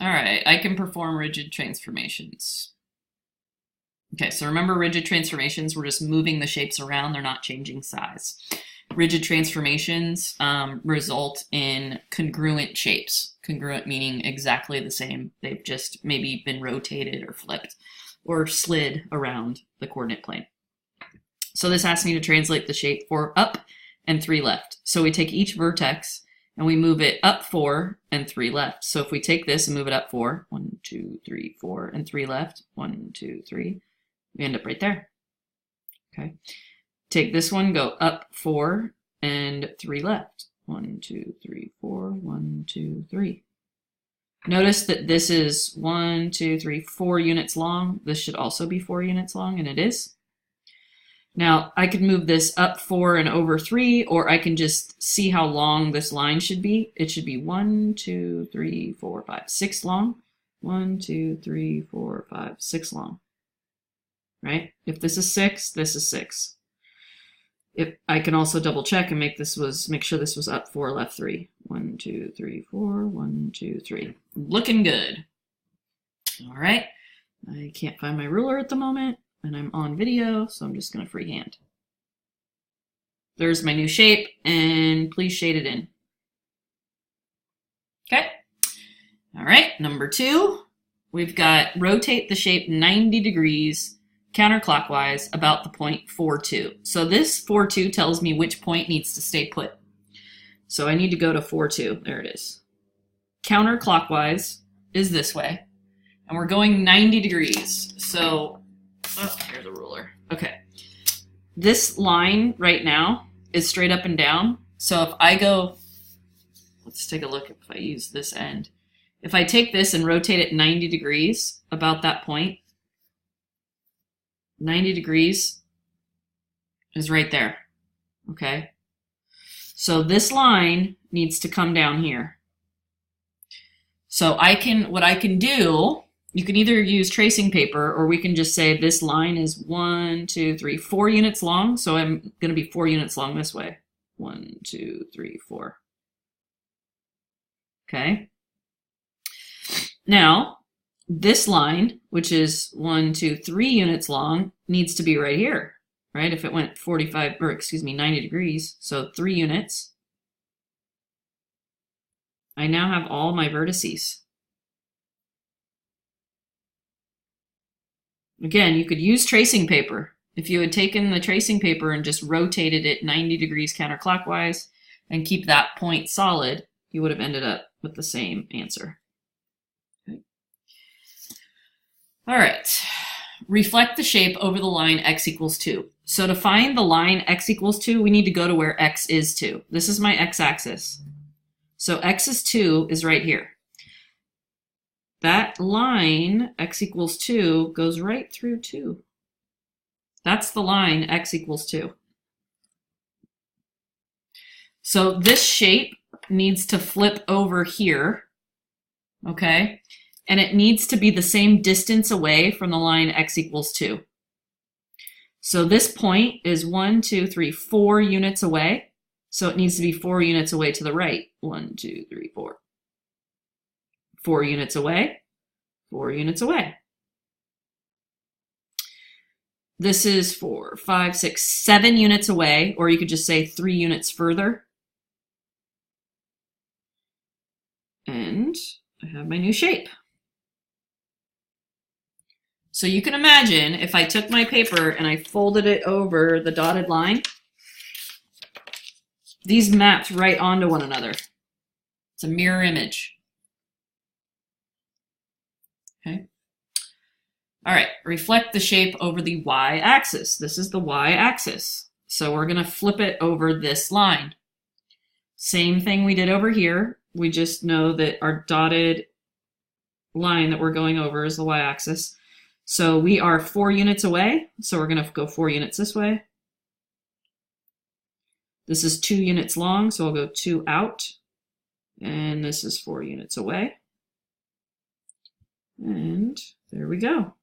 All right, I can perform rigid transformations. Okay, so remember rigid transformations, we're just moving the shapes around, they're not changing size. Rigid transformations result in congruent shapes. Congruent meaning exactly the same. They've just maybe been rotated or flipped or slid around the coordinate plane. So this asks me to translate the shape 4 up and 3 left. So we take each vertex and we move it up 4 and 3 left. So if we take this and move it up 4, 1, 2, 3, 4, and 3 left, 1, 2, 3, we end up right there. Okay. Take this one, go up 4 and 3 left. 1, 2, 3, 4, 1, 2, 3. Notice that this is 1, 2, 3, 4 units long. This should also be 4 units long, and it is. Now, I could move this up 4 and over 3, or I can just see how long this line should be. It should be 1, 2, 3, 4, 5, 6 long. 1, 2, 3, 4, 5, 6 long. Right? If this is 6, this is 6. If I can also double check and make sure this was up 4, left 3. 1, 2, 3, 4, 1, 2, 3. Looking good. All right. I can't find my ruler at the moment, and I'm on video, so I'm just going to freehand. There's my new shape, and please shade it in. Okay. All right. Number 2, we've got rotate the shape 90 degrees counterclockwise about the point 4, 2. So this 4, 2 tells me which point needs to stay put. So I need to go to 4, 2. There it is. Counterclockwise is this way. And we're going 90 degrees. So, oh, here's a ruler. Okay. This line right now is straight up and down. So if I go, let's take a look if I use this end. If I take this and rotate it 90 degrees about that point, 90 degrees is right there, okay? So this line needs to come down here. So what I can do, you can either use tracing paper, or we can just say this line is 1, 2, 3, 4 units long. So I'm going to be 4 units long this way. 1, 2, 3, 4. Okay. Now, this line, which is 1, 2, 3 units long, needs to be right here, right? If it went 90 degrees, so 3 units. I now have all my vertices. Again, you could use tracing paper. If you had taken the tracing paper and just rotated it 90 degrees counterclockwise and keep that point solid, you would have ended up with the same answer. Okay. All right. Reflect the shape over the line x equals 2. So to find the line x equals 2, we need to go to where x is 2. This is my x-axis. So x is 2 is right here. That line, x equals 2, goes right through 2. That's the line, x equals 2. So this shape needs to flip over here, okay? And it needs to be the same distance away from the line x equals 2. So this point is 1, 2, 3, 4 units away. So it needs to be 4 units away to the right. 1, 2, 3, 4. 4 units away, 4 units away. This is 4, 5, 6, 7 units away, or you could just say 3 units further. And I have my new shape. So you can imagine if I took my paper and I folded it over the dotted line, these mapped right onto one another. It's a mirror image. Okay. All right, reflect the shape over the y-axis. This is the y-axis. So we're going to flip it over this line. Same thing we did over here. We just know that our dotted line that we're going over is the y-axis. So we are 4 units away. So we're going to go 4 units this way. This is 2 units long, so I'll go 2 out. And this is 4 units away. And there we go.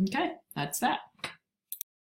Okay, that's that.